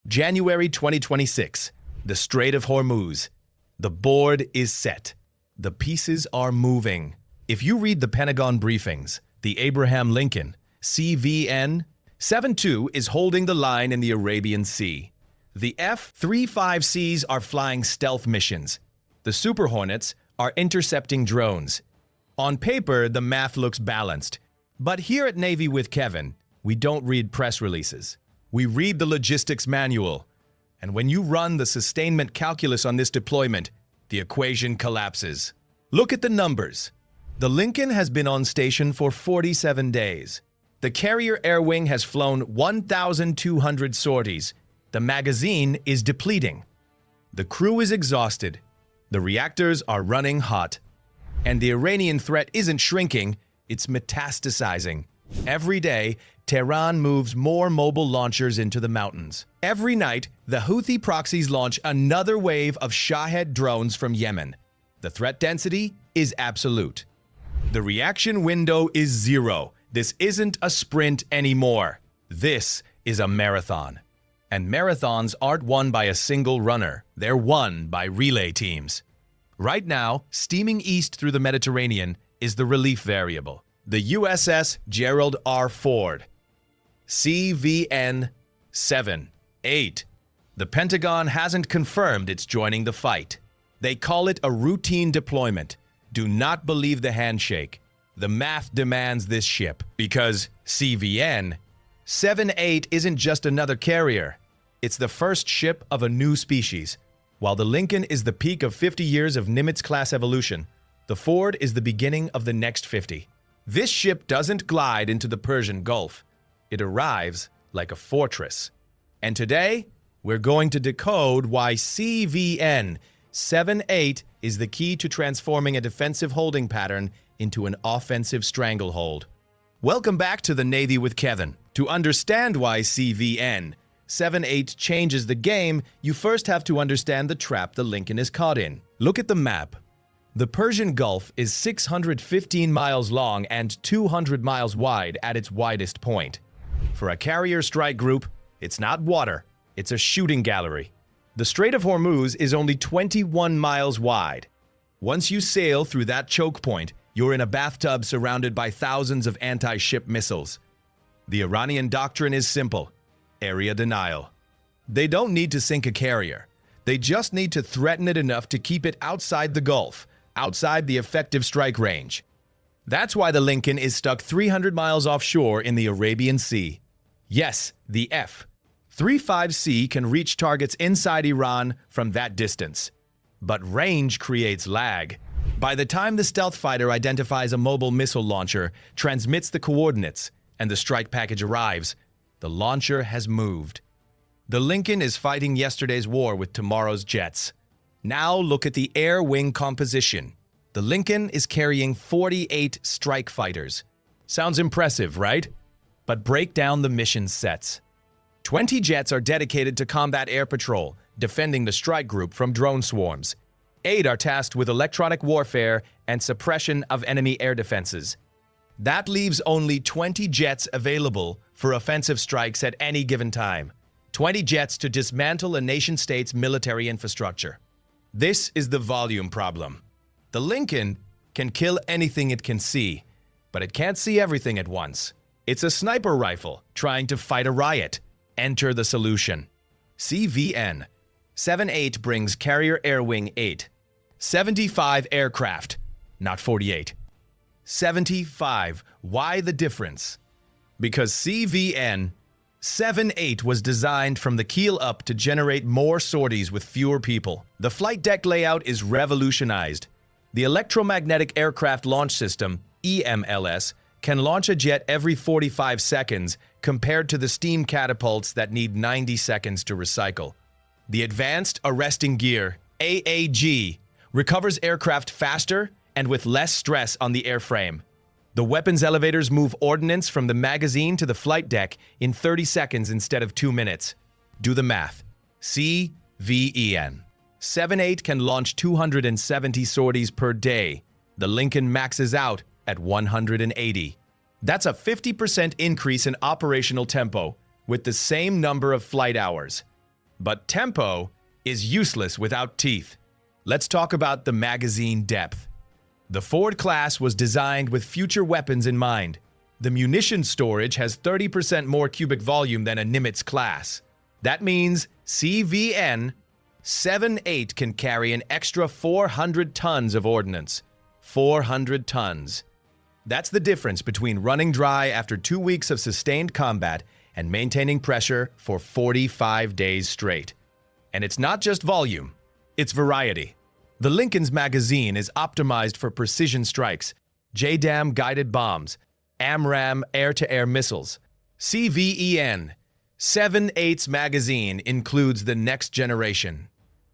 January 2026, the Strait of Hormuz. The board is set. The pieces are moving. If you read the Pentagon briefings, the Abraham Lincoln, CVN 72 is holding the line in the Arabian Sea. The F-35Cs are flying stealth missions. The Super Hornets are intercepting drones. On paper, the math looks balanced. But here at Navy with Kevin, we don't read press releases. We read the logistics manual. And when you run the sustainment calculus on this deployment, the equation collapses. Look at the numbers. The Lincoln has been on station for 47 days. The carrier air wing has flown 1,200 sorties. The magazine is depleting. The crew is exhausted. The reactors are running hot. And the Iranian threat isn't shrinking, it's metastasizing. Every day, Tehran moves more mobile launchers into the mountains. Every night, the Houthi proxies launch another wave of Shahed drones from Yemen. The threat density is absolute. The reaction window is zero. This isn't a sprint anymore. This is a marathon. And marathons aren't won by a single runner. They're won by relay teams. Right now, steaming east through the Mediterranean is the relief variable. The USS Gerald R. Ford. CVN 7-8. The Pentagon hasn't confirmed it's joining the fight. They call it a routine deployment. Do not believe the handshake. The math demands this ship because CVN 7-8 isn't just another carrier. It's the first ship of a new species. While the Lincoln is the peak of 50 years of Nimitz-class evolution, the Ford is the beginning of the next 50. This ship doesn't glide into the Persian Gulf. It arrives like a fortress. And today, we're going to decode why CVN 7-8 is the key to transforming a defensive holding pattern into an offensive stranglehold. Welcome back to the Navy with Kevin. To understand why CVN 7-8 changes the game, you first have to understand the trap the Lincoln is caught in. Look at the map. The Persian Gulf is 615 miles long and 200 miles wide at its widest point. For a carrier strike group, it's not water, it's a shooting gallery. The Strait of Hormuz is only 21 miles wide. Once you sail through that choke point, you're in a bathtub surrounded by thousands of anti-ship missiles. The Iranian doctrine is simple: area denial. They don't need to sink a carrier. They just need to threaten it enough to keep it outside the Gulf, outside the effective strike range. That's why the Lincoln is stuck 300 miles offshore in the Arabian Sea. Yes, the F-35C can reach targets inside Iran from that distance. But range creates lag. By the time the stealth fighter identifies a mobile missile launcher, transmits the coordinates, and the strike package arrives, the launcher has moved. The Lincoln is fighting yesterday's war with tomorrow's jets. Now look at the air wing composition. The Lincoln is carrying 48 strike fighters. Sounds impressive, right? But break down the mission sets. 20 jets are dedicated to combat air patrol, defending the strike group from drone swarms. 8 are tasked with electronic warfare and suppression of enemy air defenses. That leaves only 20 jets available for offensive strikes at any given time. 20 jets to dismantle a nation-state's military infrastructure. This is the volume problem. The Lincoln can kill anything it can see, but it can't see everything at once. It's a sniper rifle trying to fight a riot. Enter the solution. CVN 7-8 brings carrier air wing 8. 75 aircraft, not 48. 75. Why the difference? Because CVN 7-8 was designed from the keel up to generate more sorties with fewer people. The flight deck layout is revolutionized. The Electromagnetic Aircraft Launch System, EMLS, can launch a jet every 45 seconds compared to the steam catapults that need 90 seconds to recycle. The Advanced Arresting Gear, AAG, recovers aircraft faster and with less stress on the airframe. The weapons elevators move ordnance from the magazine to the flight deck in 30 seconds instead of 2 minutes. Do the math. CVN 7-8 can launch 270 sorties per day. The Lincoln maxes out at 180. That's a 50% increase in operational tempo with the same number of flight hours. But tempo is useless without teeth. Let's talk about the magazine depth. The Ford class was designed with future weapons in mind. The munition storage has 30% more cubic volume than a Nimitz class. That means CVN 7.8 can carry an extra 400 tons of ordnance. 400 tons. That's the difference between running dry after 2 weeks of sustained combat and maintaining pressure for 45 days straight. And it's not just volume, it's variety. The Lincoln's magazine is optimized for precision strikes, JDAM guided bombs, AMRAAM air-to-air missiles. CVEN 7.8's magazine includes the next generation.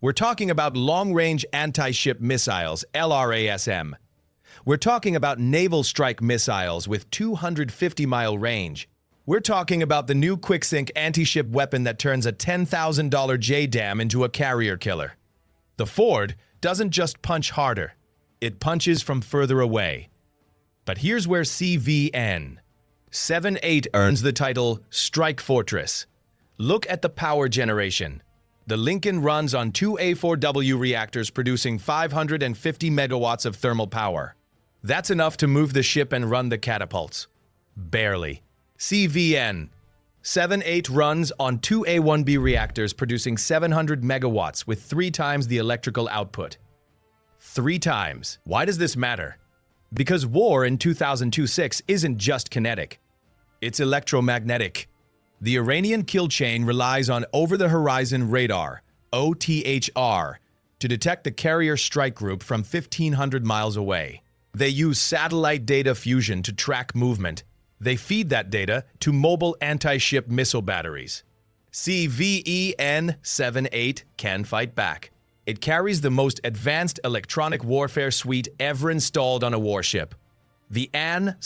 We're talking about long-range anti-ship missiles, LRASM. We're talking about naval strike missiles with 250-mile range. We're talking about the new quicksink anti-ship weapon that turns a $10,000 JDAM into a carrier killer. The Ford doesn't just punch harder, it punches from further away. But here's where CVN 7.8 earns the title Strike Fortress. Look at the power generation. The Lincoln runs on 2 A4W reactors producing 550 megawatts of thermal power. That's enough to move the ship and run the catapults. Barely. CVN 7.8 runs on 2 A1B reactors producing 700 megawatts with 3 times the electrical output. 3 times. Why does this matter? Because war in 2002-6 isn't just kinetic. It's electromagnetic. The Iranian kill chain relies on over-the-horizon radar, OTHR, to detect the carrier strike group from 1,500 miles away. They use satellite data fusion to track movement. They feed that data to mobile anti-ship missile batteries. CVEN 7.8 can fight back. It carries the most advanced electronic warfare suite ever installed on a warship. The AN/S-LQ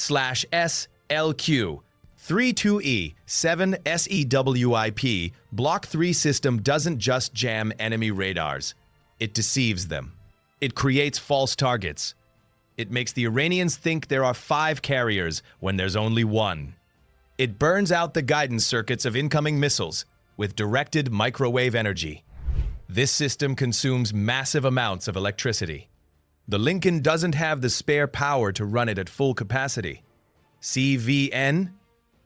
32E 7 SEWIP Block 3 system doesn't just jam enemy radars. It deceives them. It creates false targets. It makes the Iranians think there are 5 carriers when there's only 1. It burns out the guidance circuits of incoming missiles with directed microwave energy. This system consumes massive amounts of electricity. The Lincoln doesn't have the spare power to run it at full capacity. CVN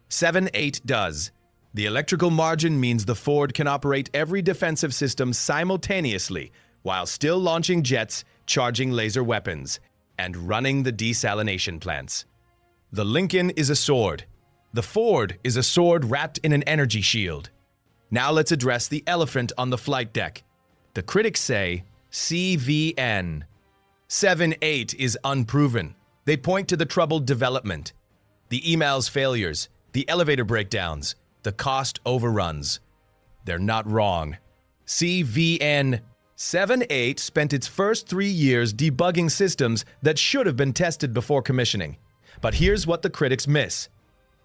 7.8 does. The electrical margin means the Ford can operate every defensive system simultaneously while still launching jets, charging laser weapons, and running the desalination plants. The Lincoln is a sword. The Ford is a sword wrapped in an energy shield. Now let's address the elephant on the flight deck. The critics say CVN 7.8 is unproven. They point to the troubled development, the EMALS failures, the elevator breakdowns, the cost overruns. They're not wrong. CVN 7.8 spent its first 3 years debugging systems that should have been tested before commissioning. But here's what the critics miss.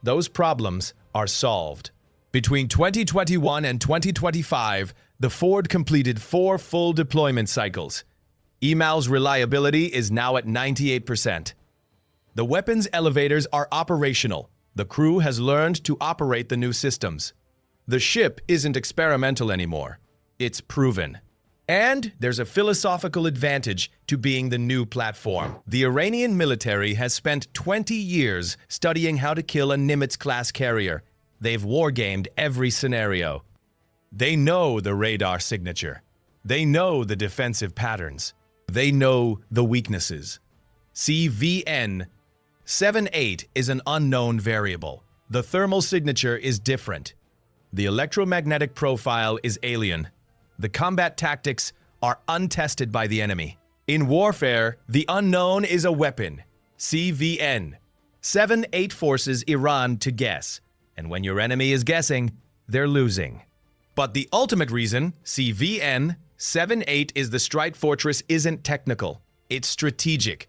Those problems are solved. Between 2021 and 2025, the Ford completed 4 full deployment cycles. EMALS reliability is now at 98%. The weapons elevators are operational. The crew has learned to operate the new systems. The ship isn't experimental anymore. It's proven. And there's a philosophical advantage to being the new platform. The Iranian military has spent 20 years studying how to kill a Nimitz-class carrier. They've wargamed every scenario. They know the radar signature. They know the defensive patterns. They know the weaknesses. CVN 7.8 is an unknown variable. The thermal signature is different. The electromagnetic profile is alien. The combat tactics are untested by the enemy. In warfare, the unknown is a weapon. CVN 7.8 forces Iran to guess. And when your enemy is guessing, they're losing. But the ultimate reason CVN 7.8 is the strike fortress isn't technical. It's strategic.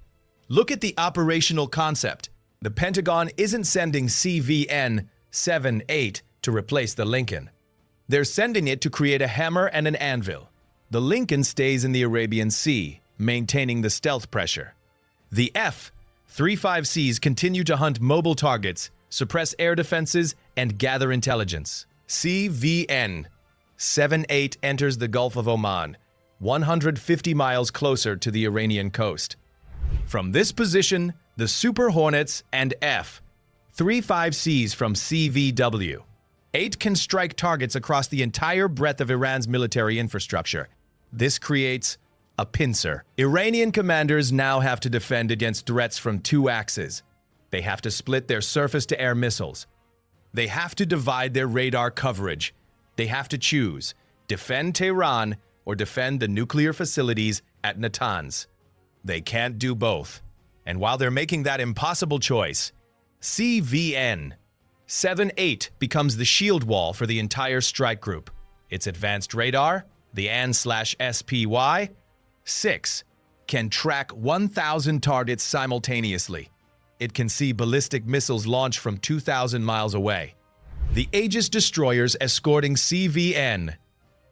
Look at the operational concept. The Pentagon isn't sending CVN 7.8 to replace the Lincoln. They're sending it to create a hammer and an anvil. The Lincoln stays in the Arabian Sea, maintaining the stealth pressure. The F-35Cs continue to hunt mobile targets, suppress air defenses, and gather intelligence. CVN 7-8 enters the Gulf of Oman, 150 miles closer to the Iranian coast. From this position, the Super Hornets and F-35Cs from CVW 8 can strike targets across the entire breadth of Iran's military infrastructure. This creates a pincer. Iranian commanders now have to defend against threats from two axes. They have to split their surface-to-air missiles. They have to divide their radar coverage. They have to choose, defend Tehran or defend the nuclear facilities at Natanz. They can't do both. And while they're making that impossible choice, CVN 7-8 becomes the shield wall for the entire strike group. Its advanced radar, the AN/SPY-6, can track 1,000 targets simultaneously. It can see ballistic missiles launch from 2,000 miles away. The Aegis destroyers escorting CVN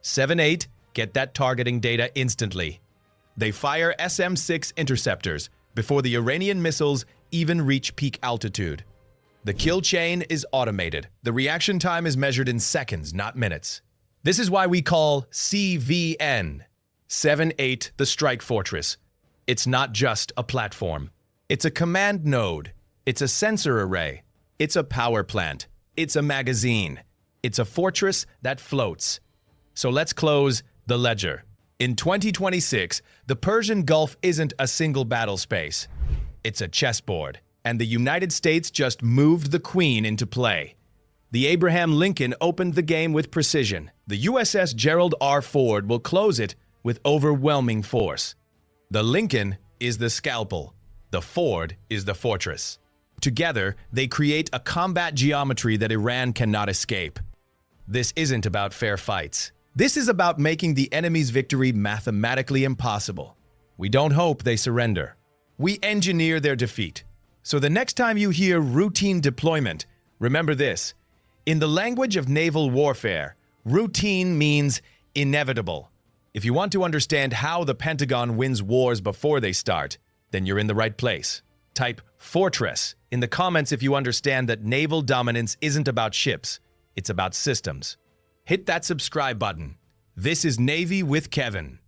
7-8 get that targeting data instantly. They fire SM-6 interceptors before the Iranian missiles even reach peak altitude. The kill chain is automated. The reaction time is measured in seconds, not minutes. This is why we call CVN 7-8 the strike fortress. It's not just a platform. It's a command node. It's a sensor array. It's a power plant. It's a magazine. It's a fortress that floats. So let's close the ledger. In 2026, the Persian Gulf isn't a single battle space. It's a chessboard. And the United States just moved the queen into play. The Abraham Lincoln opened the game with precision. The USS Gerald R will close it with overwhelming force. The Lincoln is the scalpel. The Ford is the fortress. Together, they create a combat geometry that Iran cannot escape. This isn't about fair fights. This is about making the enemy's victory mathematically impossible. We don't hope they surrender. We engineer their defeat. So the next time you hear routine deployment, remember this. In the language of naval warfare, routine means inevitable. If you want to understand how the Pentagon wins wars before they start, then you're in the right place. Type fortress in the comments if you understand that naval dominance isn't about ships, it's about systems. Hit that subscribe button. This is Navy with Kevin.